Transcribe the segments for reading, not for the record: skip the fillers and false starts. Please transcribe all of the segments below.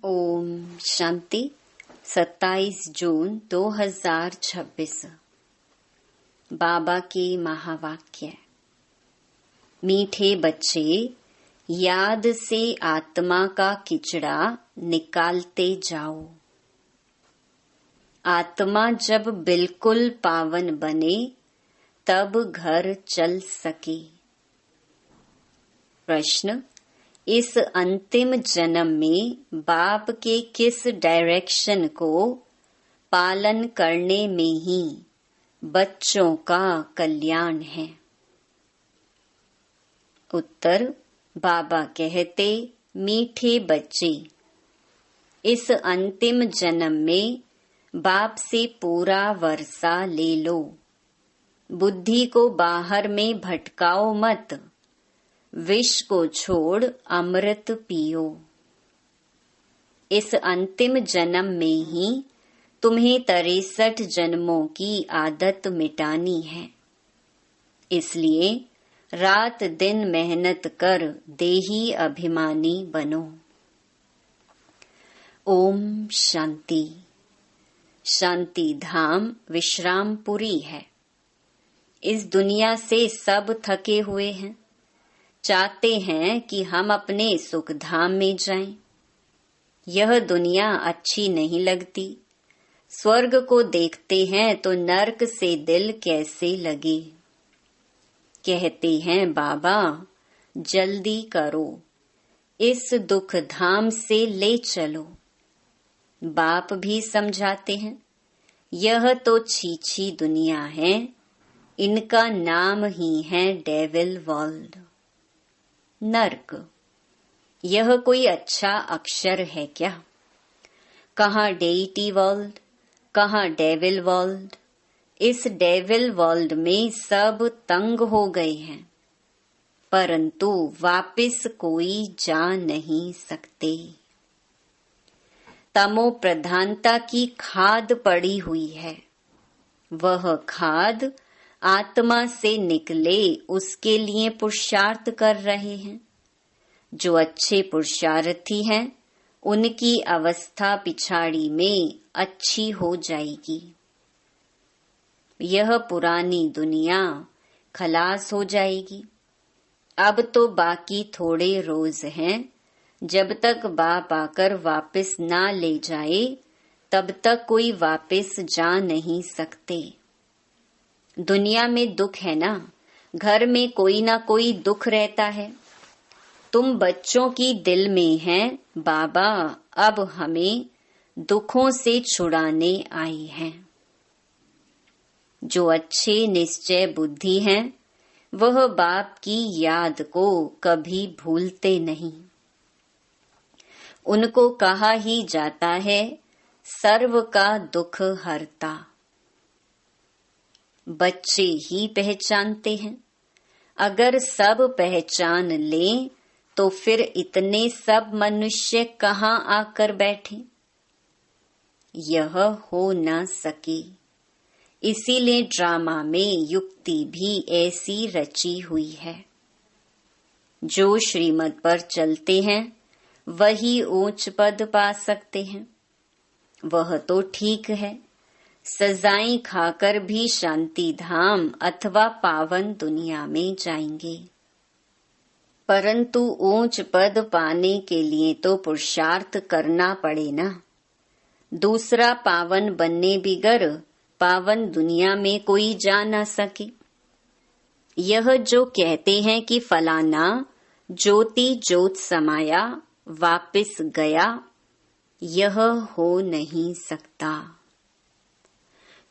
ओम शांति 27 जून 2026। बाबा के महावाक्य। मीठे बच्चे, याद से आत्मा का किचड़ा निकालते जाओ। आत्मा जब बिल्कुल पावन बने तब घर चल सके। प्रश्न: इस अंतिम जन्म में बाप के किस डायरेक्शन को पालन करने में ही बच्चों का कल्याण है? उत्तर: बाबा कहते, मीठे बच्चे, इस अंतिम जन्म में बाप से पूरा वर्षा ले लो। बुद्धि को बाहर में भटकाओ मत। विष को छोड़ अमृत पियो। इस अंतिम जन्म में ही तुम्हें 63 जन्मों की आदत मिटानी है। इसलिए रात दिन मेहनत कर देही अभिमानी बनो। ओम शांति। शांति धाम विश्रामपुरी है। इस दुनिया से सब थके हुए हैं, चाहते हैं कि हम अपने सुख धाम में जाएं। यह दुनिया अच्छी नहीं लगती। स्वर्ग को देखते हैं तो नरक से दिल कैसे लगे। कहते हैं बाबा जल्दी करो, इस दुख धाम से ले चलो। बाप भी समझाते हैं, यह तो छीछी दुनिया है, इनका नाम ही है डेविल वर्ल्ड, नर्क। यह कोई अच्छा अक्षर है क्या? कहाँ डेइटी वर्ल्ड, कहाँ डेविल वर्ल्ड। इस डेविल वर्ल्ड में सब तंग हो गए हैं, परंतु वापिस कोई जा नहीं सकते। तमो प्रधानता की खाद पड़ी हुई है। वह खाद आत्मा से निकले उसके लिए पुरुषार्थ कर रहे हैं। जो अच्छे पुरुषार्थी हैं उनकी अवस्था पिछाड़ी में अच्छी हो जाएगी। यह पुरानी दुनिया खलास हो जाएगी। अब तो बाकी थोड़े रोज हैं। जब तक बाप आकर वापस ना ले जाए तब तक कोई वापस जा नहीं सकते। दुनिया में दुख है ना, घर में कोई ना कोई दुख रहता है। तुम बच्चों की दिल में है, बाबा अब हमें दुखों से छुड़ाने आई हैं। जो अच्छे निश्चय बुद्धि हैं वह बाप की याद को कभी भूलते नहीं। उनको कहा ही जाता है सर्व का दुख हरता। बच्चे ही पहचानते हैं। अगर सब पहचान लें तो फिर इतने सब मनुष्य कहाँ आकर बैठे? यह हो न सके। इसीलिए ड्रामा में युक्ति भी ऐसी रची हुई है। जो श्रीमत पर चलते हैं वही ऊंच पद पा सकते हैं। वह तो ठीक है, सजाएं खाकर भी शांति धाम अथवा पावन दुनिया में जाएंगे। परंतु ऊंच पद पाने के लिए तो पुरुषार्थ करना पड़े ना। दूसरा पावन बनने बिगर पावन दुनिया में कोई जा न सके। यह जो कहते हैं कि फलाना ज्योति ज्योत समाया वापिस गया, यह हो नहीं सकता।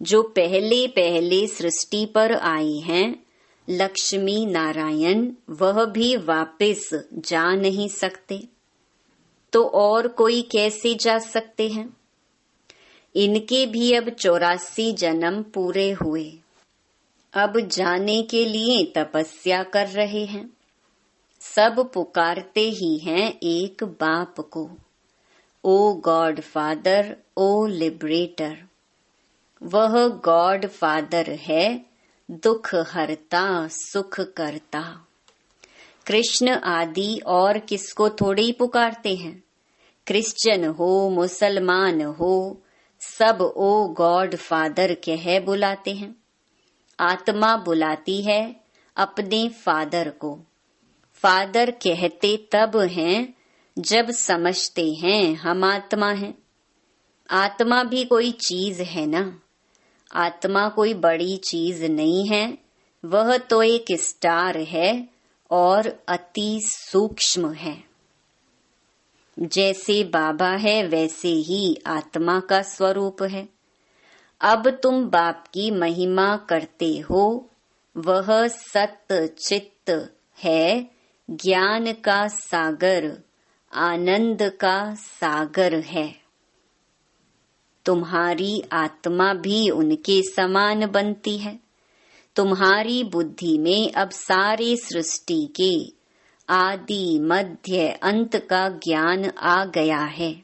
जो पहले पहले सृष्टि पर आए हैं लक्ष्मी नारायण, वह भी वापिस जा नहीं सकते। तो और कोई कैसे जा सकते हैं? इनके भी अब 84 जन्म पूरे हुए। अब जाने के लिए तपस्या कर रहे हैं। सब पुकारते ही हैं एक बाप को, ओ गॉड फादर, ओ लिबरेटर। वह गॉड फादर है, दुख हरता सुख करता। कृष्ण आदि और किसको थोड़े ही पुकारते हैं। क्रिश्चियन हो मुसलमान हो, सब ओ गॉड फादर कह बुलाते हैं। आत्मा बुलाती है अपने फादर को। फादर कहते तब हैं जब समझते हैं हम आत्मा हैं। आत्मा भी कोई चीज है ना, आत्मा कोई बड़ी चीज नहीं है, वह तो एक स्टार है और अति सूक्ष्म है। जैसे बाबा है वैसे ही आत्मा का स्वरूप है। अब तुम बाप की महिमा करते हो, वह सत्य चित्त है, ज्ञान का सागर, आनंद का सागर है। तुम्हारी आत्मा भी उनके समान बनती है। तुम्हारी बुद्धि में अब सारे सृष्टि के आदि मध्य अंत का ज्ञान आ गया है,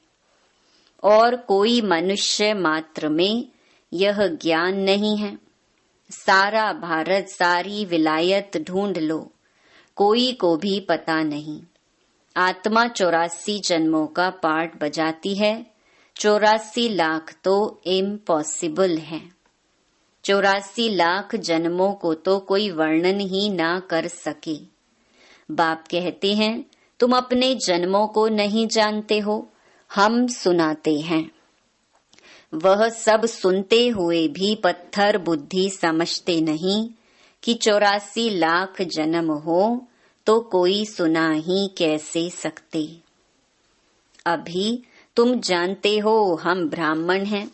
और कोई मनुष्य मात्र में यह ज्ञान नहीं है। सारा भारत सारी विलायत ढूंढ लो, कोई को भी पता नहीं। आत्मा 84 जन्मों का पाठ बजाती है। 84 लाख तो इम्पॉसिबल है। 84 लाख जन्मों को तो कोई वर्णन ही ना कर सके। बाप कहते हैं तुम अपने जन्मों को नहीं जानते हो, हम सुनाते हैं। वह सब सुनते हुए भी पत्थर बुद्धि समझते नहीं कि 84 लाख जन्म हो तो कोई सुना ही कैसे सकते। अभी तुम जानते हो हम ब्राह्मण हैं,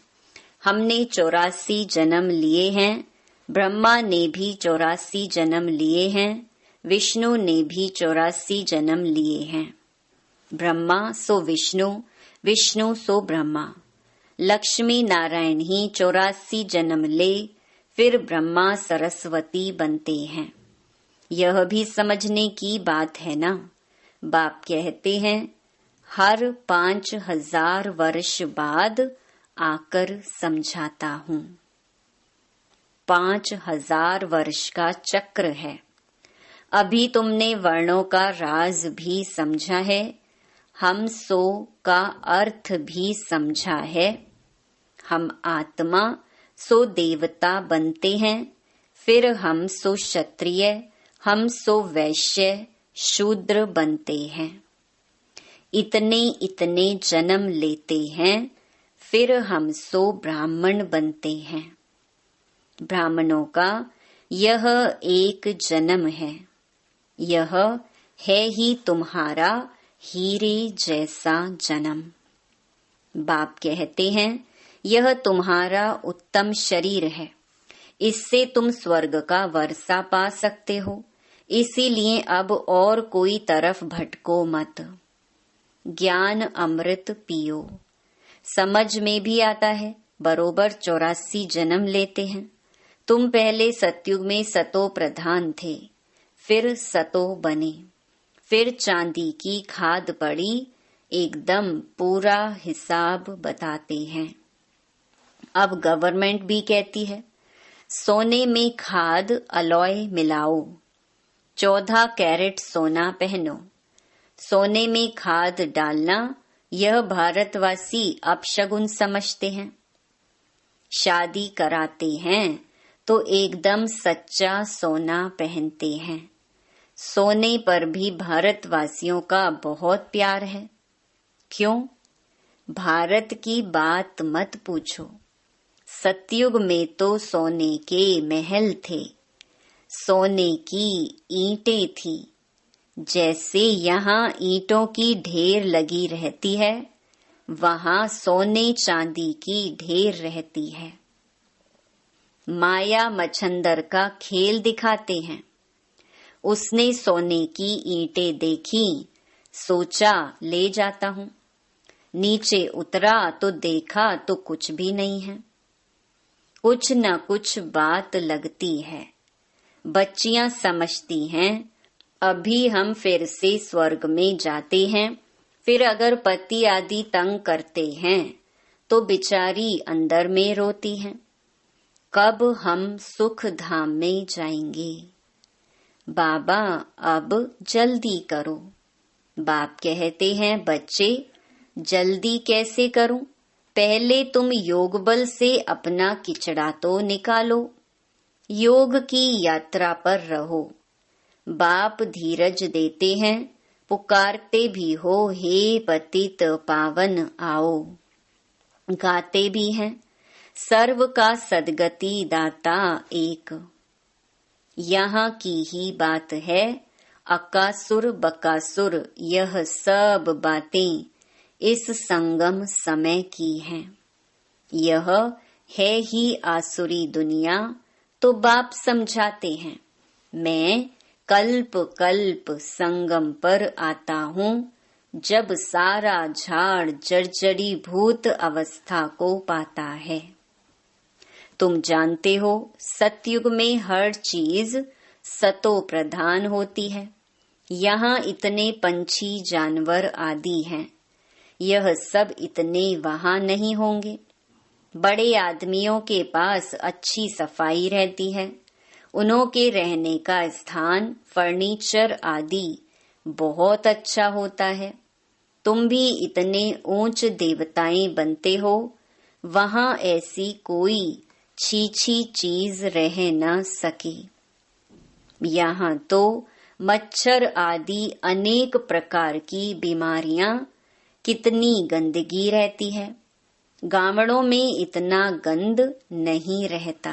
हमने 84 जन्म लिए हैं। ब्रह्मा ने भी 84 जन्म लिए हैं, विष्णु ने भी 84 जन्म लिए हैं। ब्रह्मा सो विष्णु, विष्णु सो ब्रह्मा। लक्ष्मी नारायण ही 84 जन्म ले, फिर ब्रह्मा सरस्वती बनते हैं। यह भी समझने की बात है ना। बाप कहते हैं हर 5000 वर्ष बाद आकर समझाता हूँ। 5000 वर्ष का चक्र है। अभी तुमने वर्णों का राज भी समझा है, हम सो का अर्थ भी समझा है। हम आत्मा सो देवता बनते हैं, फिर हम सो क्षत्रिय, हम सो वैश्य शूद्र बनते हैं। इतने इतने जन्म लेते हैं, फिर हम सो ब्राह्मण बनते हैं। ब्राह्मणों का यह एक जन्म है। यह है ही तुम्हारा हीरे जैसा जन्म। बाप कहते हैं यह तुम्हारा उत्तम शरीर है, इससे तुम स्वर्ग का वर्षा पा सकते हो। इसीलिए अब और कोई तरफ भटको मत। ज्ञान अमृत पियो। समझ में भी आता है, बरोबर 84 जन्म लेते हैं। तुम पहले सतयुग में सतो प्रधान थे, फिर सतो बने, फिर चांदी की खाद पड़ी, एकदम पूरा हिसाब बताते हैं। अब गवर्नमेंट भी कहती है सोने में खाद अलॉय मिलाओ, 14 कैरेट सोना पहनो। सोने में खाद डालना यह भारतवासी अपशगुन समझते हैं। शादी कराते हैं तो एकदम सच्चा सोना पहनते हैं। सोने पर भी भारतवासियों का बहुत प्यार है। क्यों? भारत की बात मत पूछो। सतयुग में तो सोने के महल थे, सोने की ईंटें थी। जैसे यहाँ ईंटों की ढेर लगी रहती है, वहाँ सोने चांदी की ढेर रहती है। माया मच्छंदर का खेल दिखाते हैं। उसने सोने की ईंटें देखी, सोचा ले जाता हूँ। नीचे उतरा तो देखा तो कुछ भी नहीं है। कुछ न कुछ बात लगती है। बच्चियां समझती हैं अभी हम फिर से स्वर्ग में जाते हैं। फिर अगर पति आदि तंग करते हैं तो बिचारी अंदर में रोती हैं, कब हम सुख धाम में जाएंगे। बाबा अब जल्दी करो। बाप कहते हैं बच्चे, जल्दी कैसे करूं? पहले तुम योग बल से अपना किचड़ा तो निकालो। योग की यात्रा पर रहो। बाप धीरज देते हैं, पुकारते भी हो, हे पतित पावन आओ। गाते भी हैं, सर्व का सद्गति दाता एक। यहाँ की ही बात है, अकासुर बकासुर यह सब बातें इस संगम समय की हैं। यह है ही आसुरी दुनिया, तो बाप समझाते हैं, मैं कल्प कल्प संगम पर आता हूँ, जब सारा झाड़ जर्जरी भूत अवस्था को पाता है। तुम जानते हो, सतयुग में हर चीज सतो प्रधान होती है। यहाँ इतने पंछी जानवर आदि हैं, यह सब इतने वहाँ नहीं होंगे। बड़े आदमियों के पास अच्छी सफाई रहती है, उन्हों के रहने का स्थान, फर्नीचर आदि बहुत अच्छा होता है। तुम भी इतने ऊंच देवताएं बनते हो, वहाँ ऐसी कोई छीछी चीज रह न सके। यहाँ तो मच्छर आदि अनेक प्रकार की बीमारियां, कितनी गंदगी रहती है। गांवों में इतना गंद नहीं रहता।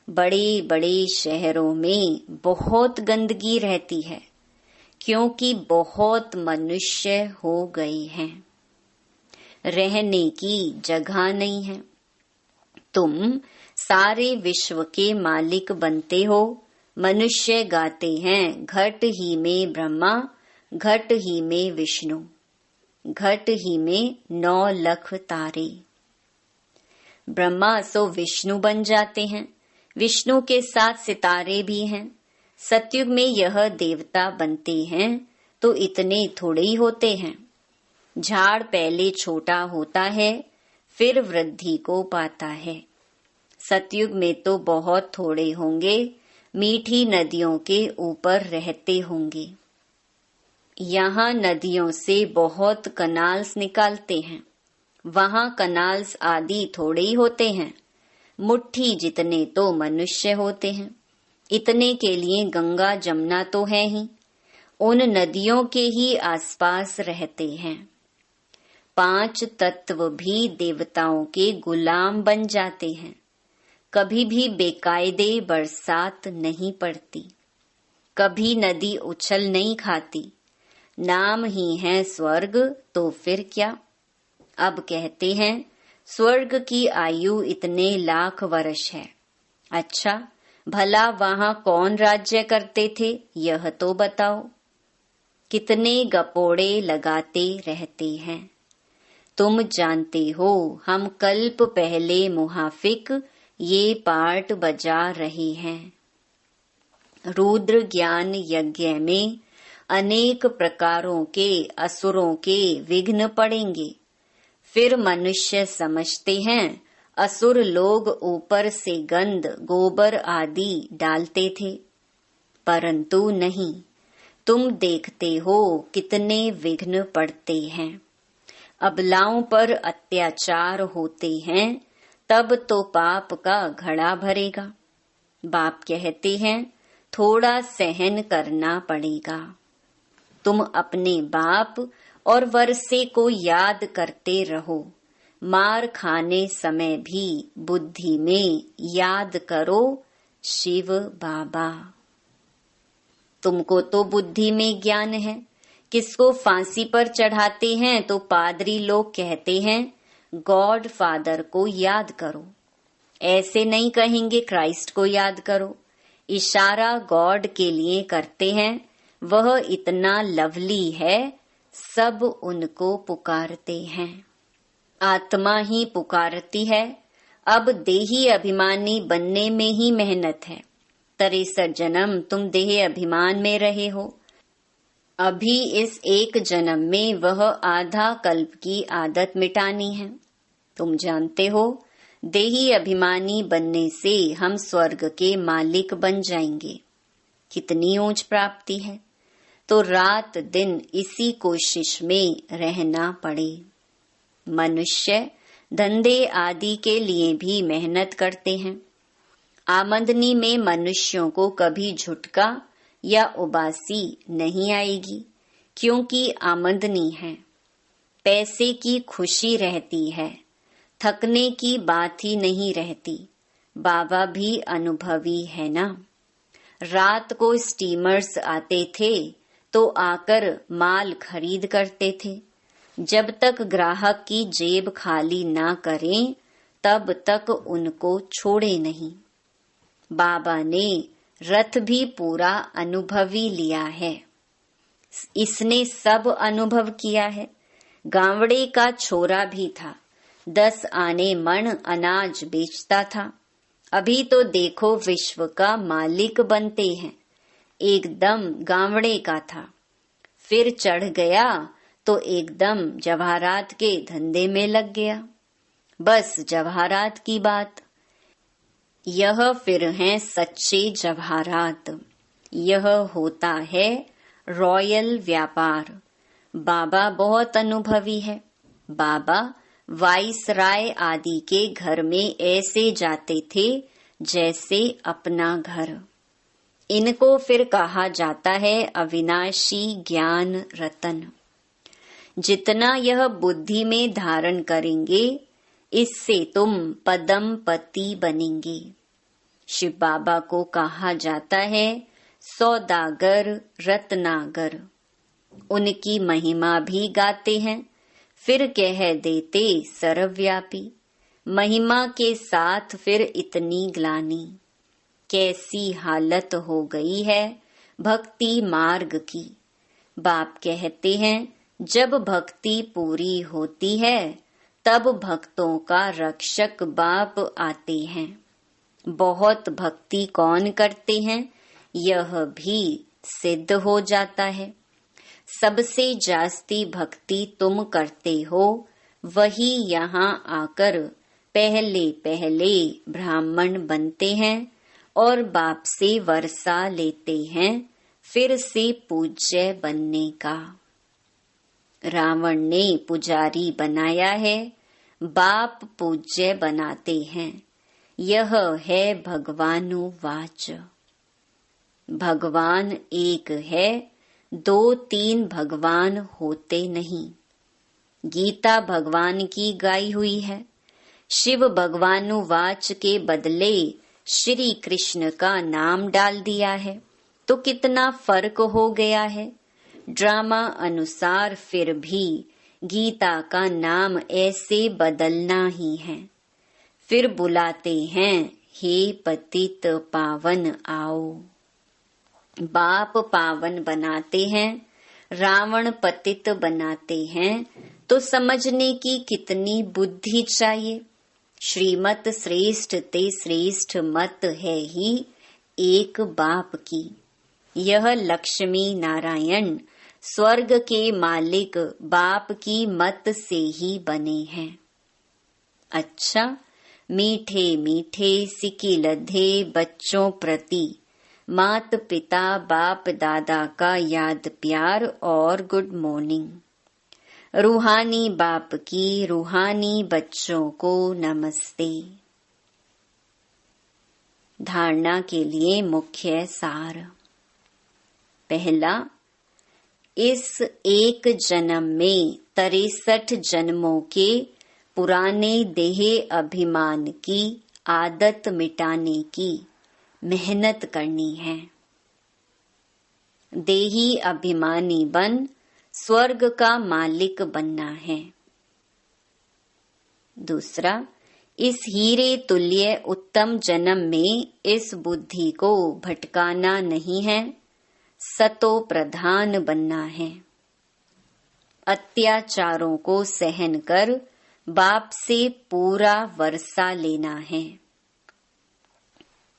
बड़े बड़े शहरों में बहुत गंदगी रहती है, क्योंकि बहुत मनुष्य हो गए हैं, रहने की जगह नहीं है। तुम सारे विश्व के मालिक बनते हो। मनुष्य गाते हैं, घट ही में ब्रह्मा, घट ही में विष्णु, घट ही में 9 लाख तारे। ब्रह्मा सो विष्णु बन जाते हैं, विष्णु के साथ सितारे भी हैं। सतयुग में यह देवता बनते हैं तो इतने थोड़े ही होते हैं। झाड़ पहले छोटा होता है, फिर वृद्धि को पाता है। सतयुग में तो बहुत थोड़े होंगे, मीठी नदियों के ऊपर रहते होंगे। यहाँ नदियों से बहुत कनाल्स निकालते हैं, वहाँ कनाल्स आदि थोड़े ही होते हैं। मुट्ठी जितने तो मनुष्य होते हैं, इतने के लिए गंगा जमुना तो है ही, उन नदियों के ही आसपास रहते हैं। 5 तत्व भी देवताओं के गुलाम बन जाते हैं। कभी भी बेकायदे बरसात नहीं पड़ती, कभी नदी उछल नहीं खाती। नाम ही है स्वर्ग, तो फिर क्या। अब कहते हैं स्वर्ग की आयु इतने लाख वर्ष है। अच्छा, भला वहाँ कौन राज्य करते थे, यह तो बताओ। कितने गपोड़े लगाते रहते हैं। तुम जानते हो, हम कल्प पहले मुहाफिक ये पार्ट बजा रहे हैं। रुद्र ज्ञान यज्ञ में अनेक प्रकारों के असुरों के विघ्न पड़ेंगे। फिर मनुष्य समझते हैं असुर लोग ऊपर से गंध, गोबर आदि डालते थे, परंतु नहीं। तुम देखते हो कितने विघ्न पड़ते हैं। अबलाओं पर अत्याचार होते हैं, तब तो पाप का घड़ा भरेगा। बाप कहते हैं थोड़ा सहन करना पड़ेगा। तुम अपने बाप और वर्षे को याद करते रहो। मार खाने समय भी बुद्धि में याद करो शिव बाबा। तुमको तो बुद्धि में ज्ञान है। किसको फांसी पर चढ़ाते हैं तो पादरी लोग कहते हैं गॉड फादर को याद करो। ऐसे नहीं कहेंगे क्राइस्ट को याद करो। इशारा गॉड के लिए करते हैं, वह इतना लवली है, सब उनको पुकारते हैं। आत्मा ही पुकारती है। अब देही अभिमानी बनने में ही मेहनत है। 63 जन्म तुम देह अभिमान में रहे हो। अभी इस एक जन्म में वह आधा कल्प की आदत मिटानी है। तुम जानते हो, देही अभिमानी बनने से हम स्वर्ग के मालिक बन जाएंगे। कितनी ऊंच प्राप्ति है। तो रात दिन इसी कोशिश में रहना पड़े। मनुष्य धंधे आदि के लिए भी मेहनत करते हैं। आमदनी में मनुष्यों को कभी झुटका या उबासी नहीं आएगी, क्योंकि आमदनी है। पैसे की खुशी रहती है, थकने की बात ही नहीं रहती। बाबा भी अनुभवी है ना। रात को स्टीमर्स आते थे तो आकर माल खरीद करते थे। जब तक ग्राहक की जेब खाली ना करें तब तक उनको छोड़े नहीं। बाबा ने रथ भी पूरा अनुभवी लिया है। इसने सब अनुभव किया है। गावड़े का छोरा भी था, 10 आने मण अनाज बेचता था। अभी तो देखो विश्व का मालिक बनते हैं। एकदम गावड़े का था, फिर चढ़ गया तो एकदम जवाहरात के धंधे में लग गया। बस जवाहरात की बात। यह फिर हैं सच्चे जवाहरात। यह होता है रॉयल व्यापार। बाबा बहुत अनुभवी है। बाबा वाइसराय आदि के घर में ऐसे जाते थे जैसे अपना घर। इनको फिर कहा जाता है अविनाशी ज्ञान रतन। जितना यह बुद्धि में धारण करेंगे, इससे तुम पदम पति बनेंगे। शिव बाबा को कहा जाता है सौदागर रत्नागर। उनकी महिमा भी गाते हैं, फिर कह देते सर्वव्यापी। महिमा के साथ फिर इतनी ग्लानि। कैसी हालत हो गई है भक्ति मार्ग की। बाप कहते हैं जब भक्ति पूरी होती है तब भक्तों का रक्षक बाप आते हैं। बहुत भक्ति कौन करते हैं यह भी सिद्ध हो जाता है। सबसे जास्ती भक्ति तुम करते हो, वही यहाँ आकर पहले पहले ब्राह्मण बनते हैं और बाप से वर्षा लेते हैं फिर से पूज्य बनने का। रावण ने पुजारी बनाया है, बाप पूज्य बनाते हैं। यह है भगवानुवाच। भगवान एक है, 2-3 भगवान होते नहीं। गीता भगवान की गाई हुई है। शिव भगवानुवाच के बदले श्री कृष्ण का नाम डाल दिया है, तो कितना फर्क हो गया है। ड्रामा अनुसार फिर भी गीता का नाम ऐसे बदलना ही है। फिर बुलाते हैं हे पतित पावन आओ। बाप पावन बनाते हैं, रावण पतित बनाते हैं, तो समझने की कितनी बुद्धि चाहिए। श्रीमत श्रेष्ठ ते श्रेष्ठ मत है ही एक बाप की। यह लक्ष्मी नारायण स्वर्ग के मालिक बाप की मत से ही बने हैं। अच्छा, मीठे मीठे सिकी लधे बच्चों प्रति मात पिता बाप दादा का याद प्यार और गुड मॉर्निंग। रूहानी बाप की रूहानी बच्चों को नमस्ते। धारणा के लिए मुख्य सार। पहला, इस एक जन्म में 63 जन्मों के पुराने देह अभिमान की आदत मिटाने की मेहनत करनी है। देही अभिमानी बन स्वर्ग का मालिक बनना है। दूसरा, इस हीरे तुल्य उत्तम जन्म में इस बुद्धि को भटकाना नहीं है, सतो प्रधान बनना है। अत्याचारों को सहन कर बाप से पूरा वर्षा लेना है।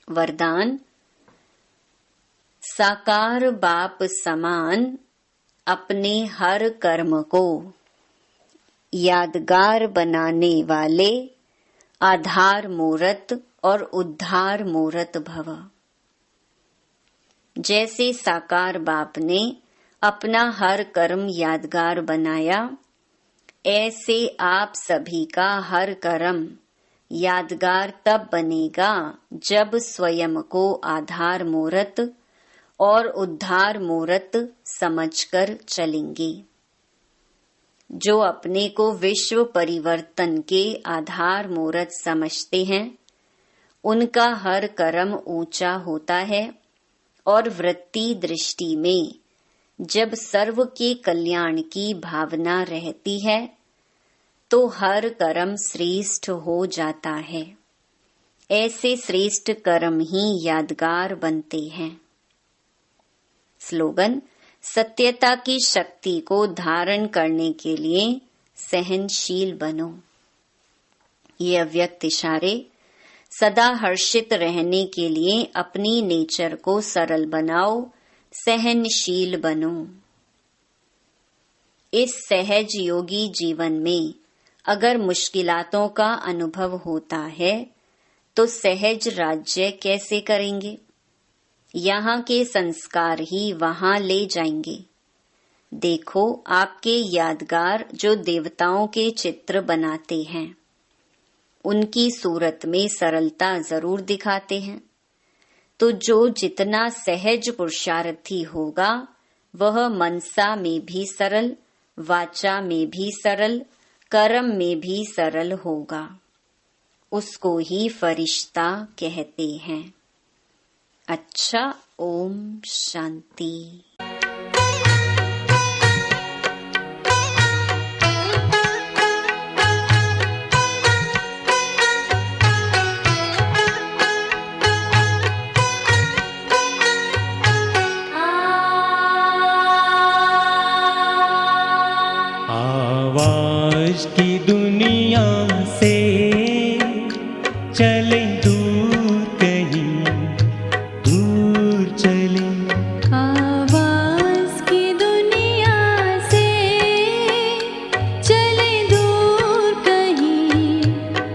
वरदान, साकार बाप समान अपने हर कर्म को यादगार बनाने वाले आधार मूर्त और उद्धार मूर्त भव। जैसे साकार बाप ने अपना हर कर्म यादगार बनाया, ऐसे आप सभी का हर कर्म यादगार तब बनेगा जब स्वयं को आधार मूर्त और उद्धार मूर्त समझकर चलेंगे। जो अपने को विश्व परिवर्तन के आधार मूर्त समझते हैं, उनका हर कर्म ऊंचा होता है और वृत्ति दृष्टि में जब सर्व के कल्याण की भावना रहती है तो हर कर्म श्रेष्ठ हो जाता है। ऐसे श्रेष्ठ कर्म ही यादगार बनते हैं। स्लोगन: सत्यता की शक्ति को धारण करने के लिए सहनशील बनो। ये अव्यक्त इशारे सदा हर्षित रहने के लिए अपनी नेचर को सरल बनाओ, सहनशील बनो। इस सहज योगी जीवन में अगर मुश्किलातों का अनुभव होता है तो सहज राज्य कैसे करेंगे? यहाँ के संस्कार ही वहाँ ले जाएंगे। देखो, आपके यादगार जो देवताओं के चित्र बनाते हैं, उनकी सूरत में सरलता जरूर दिखाते हैं। तो जो जितना सहज पुरुषार्थी होगा, वह मनसा में भी सरल, वाचा में भी सरल, कर्म में भी सरल होगा। उसको ही फरिश्ता कहते हैं। अच्छा, ओम शांति। आवाज की दुनिया से चले दूर, कहीं दूर चले। आवाज की दुनिया से चले दूर, कहीं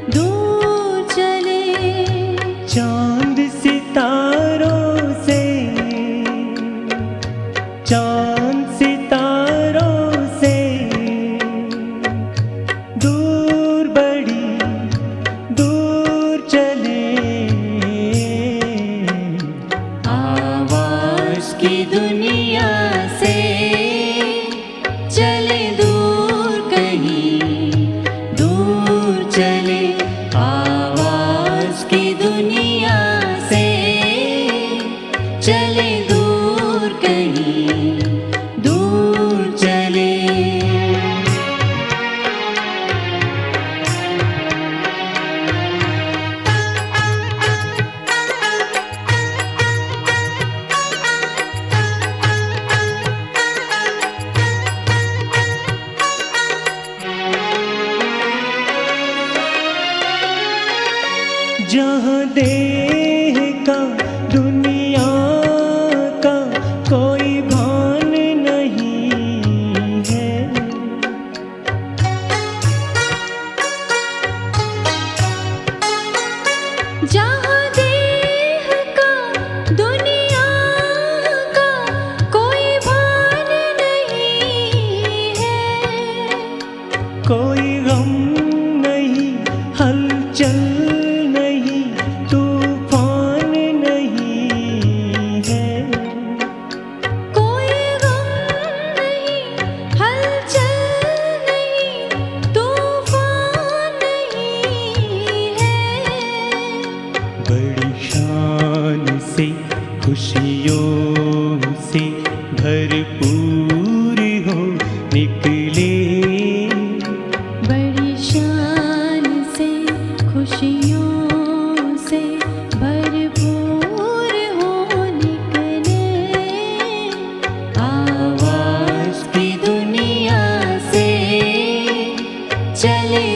दूर चले। चांद सितारों से, चांद सितारों से दूर, बड़ी दूर चले। आवाज की दुनिया से चले दूर, कहीं दूर चले। आवाज की दुनिया से चले दूर, कहीं दूर चले। जहाँ देह का दुनिया का कोई भान नहीं है, जहाँ देह का दुनिया का कोई भान नहीं है। कोई गम नहीं, हलचल नहीं, तूफान नहीं है। कोई गम नहीं, हलचल नहीं, तूफान नहीं है। बड़ी शान से, खुशियों से भरपूर हो निकले। बड़ी शान से, खुशियों से भरपूर हो निकले। आवाज की दुनिया से चले